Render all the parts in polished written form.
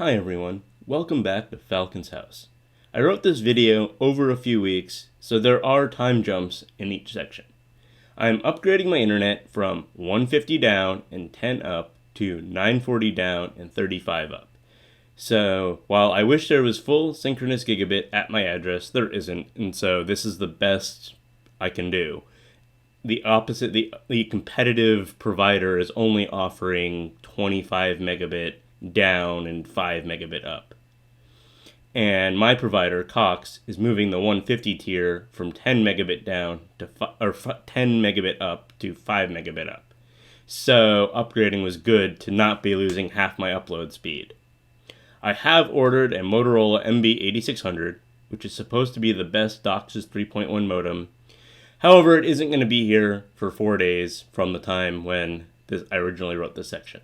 Hi everyone, welcome back to Falcon's House. I wrote this video over a few weeks, so there are time jumps in each section. I am upgrading my internet from 150 down and 10 up to 940 down and 35 up. So while I wish there was full synchronous gigabit at my address, there isn't, and so this is the best I can do. The opposite, the competitive provider is only offering 25 megabit down and 5 megabit up. And my provider, Cox, is moving the 150 tier from 10 megabit down to 10 megabit up to 5 megabit up. So upgrading was good to not be losing half my upload speed. I have ordered a Motorola MB8600, which is supposed to be the best DOCSIS 3.1 modem. However, it isn't going to be here for 4 days from the time when I originally wrote this section.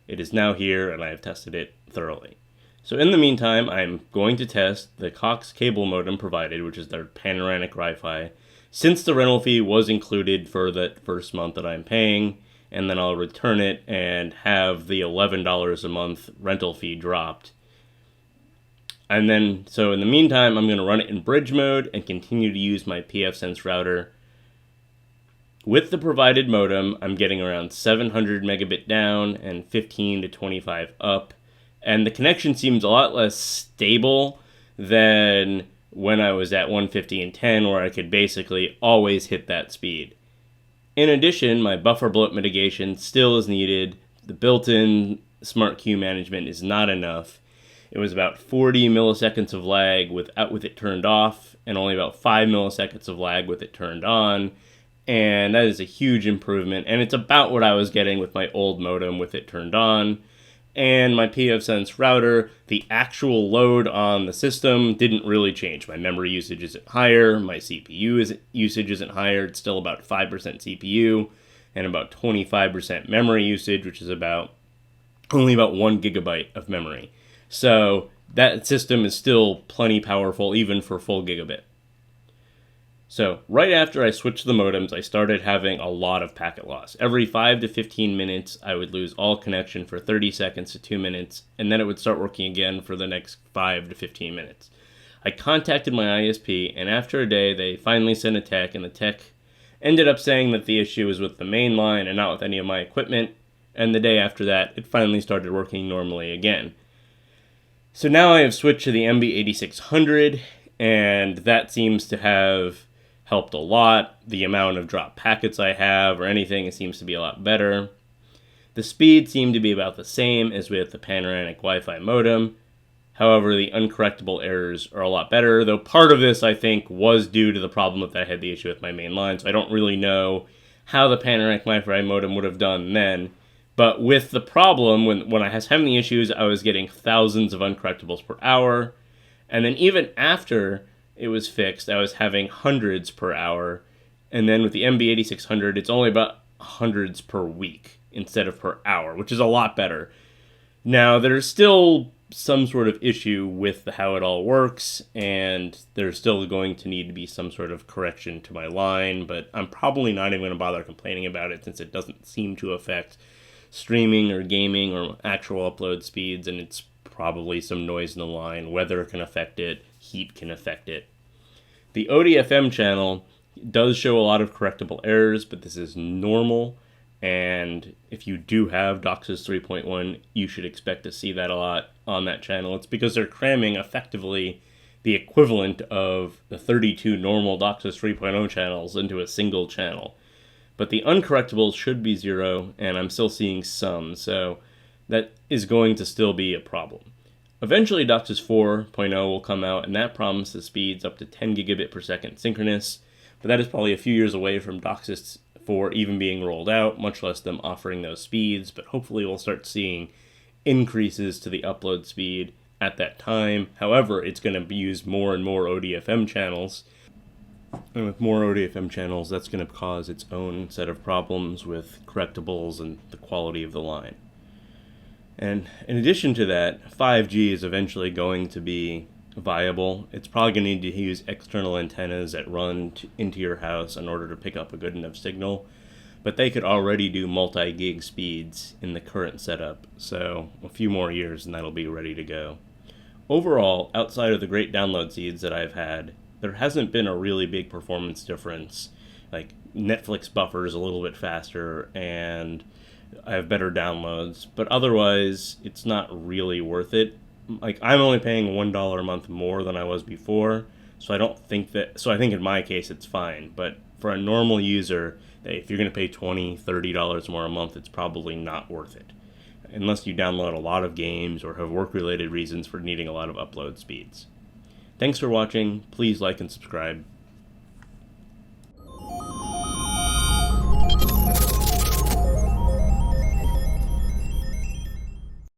It is now here, and I have tested it thoroughly. So in the meantime, I'm going to test the Cox cable modem provided, which is their panoramic Wi-Fi, since the rental fee was included for that first month that I'm paying, and then I'll return it and have the $11 a month rental fee dropped. And then, so in the meantime, I'm going to run it in bridge mode and continue to use my pfSense router. With the provided modem, I'm getting around 700 megabit down and 15 to 25 up, and the connection seems a lot less stable than when I was at 150 and 10, where I could basically always hit that speed. In addition, my buffer bloat mitigation still is needed. The built-in smart queue management is not enough. It was about 40 milliseconds of lag with it turned off, and only about 5 milliseconds of lag with it turned on. And that is a huge improvement, and it's about what I was getting with my old modem with it turned on. And my pfSense router, the actual load on the system didn't really change. My memory usage isn't higher, my CPU usage isn't higher, it's still about 5% CPU, and about 25% memory usage, which is only about 1 gigabyte of memory. So that system is still plenty powerful, even for full gigabit. So right after I switched the modems, I started having a lot of packet loss. Every 5 to 15 minutes, I would lose all connection for 30 seconds to 2 minutes, and then it would start working again for the next 5 to 15 minutes. I contacted my ISP, and after a day, they finally sent a tech, and the tech ended up saying that the issue was with the main line and not with any of my equipment, and the day after that, it finally started working normally again. So now I have switched to the MB8600, and that seems to have helped a lot. The amount of drop packets I have or anything, it seems to be a lot better. The speed seemed to be about the same as with the panoramic Wi-Fi modem. However, the uncorrectable errors are a lot better, though part of this, I think, was due to the problem that I had the issue with my main line, so I don't really know how the panoramic Wi-Fi modem would have done then. But with the problem, when I was having the issues, I was getting thousands of uncorrectables per hour, and then even after it was fixed, I was having hundreds per hour, and then with the MB8600, it's only about hundreds per week instead of per hour, which is a lot better. Now, there's still some sort of issue with how it all works, and there's still going to need to be some sort of correction to my line, but I'm probably not even going to bother complaining about it since it doesn't seem to affect streaming or gaming or actual upload speeds, and it's probably some noise in the line. Weather can affect it, heat can affect it. The ODFM channel does show a lot of correctable errors, but this is normal, and if you do have DOCSIS 3.1, you should expect to see that a lot on that channel. It's because they're cramming effectively the equivalent of the 32 normal DOCSIS 3.0 channels into a single channel. But the uncorrectables should be 0, and I'm still seeing some, so that is going to still be a problem. Eventually, DOCSIS 4.0 will come out, and that promises speeds up to 10 gigabit per second synchronous, but that is probably a few years away from DOCSIS 4 even being rolled out, much less them offering those speeds, but hopefully we'll start seeing increases to the upload speed at that time. However, it's going to use more and more ODFM channels, and with more ODFM channels, that's going to cause its own set of problems with correctables and the quality of the line. And in addition to that, 5G is eventually going to be viable. It's probably going to need to use external antennas that run into your house in order to pick up a good enough signal. but they could already do multi-gig speeds in the current setup, so a few more years and that'll be ready to go. Overall, outside of the great download speeds that I've had, there hasn't been a really big performance difference. Like, Netflix buffers a little bit faster, and I have better downloads, but otherwise, it's not really worth it. Like, I'm only paying $1 a month more than I was before, so I think in my case it's fine, but for a normal user, if you're going to pay $20, $30 more a month, it's probably not worth it, unless you download a lot of games or have work-related reasons for needing a lot of upload speeds. Thanks for watching. Please like and subscribe.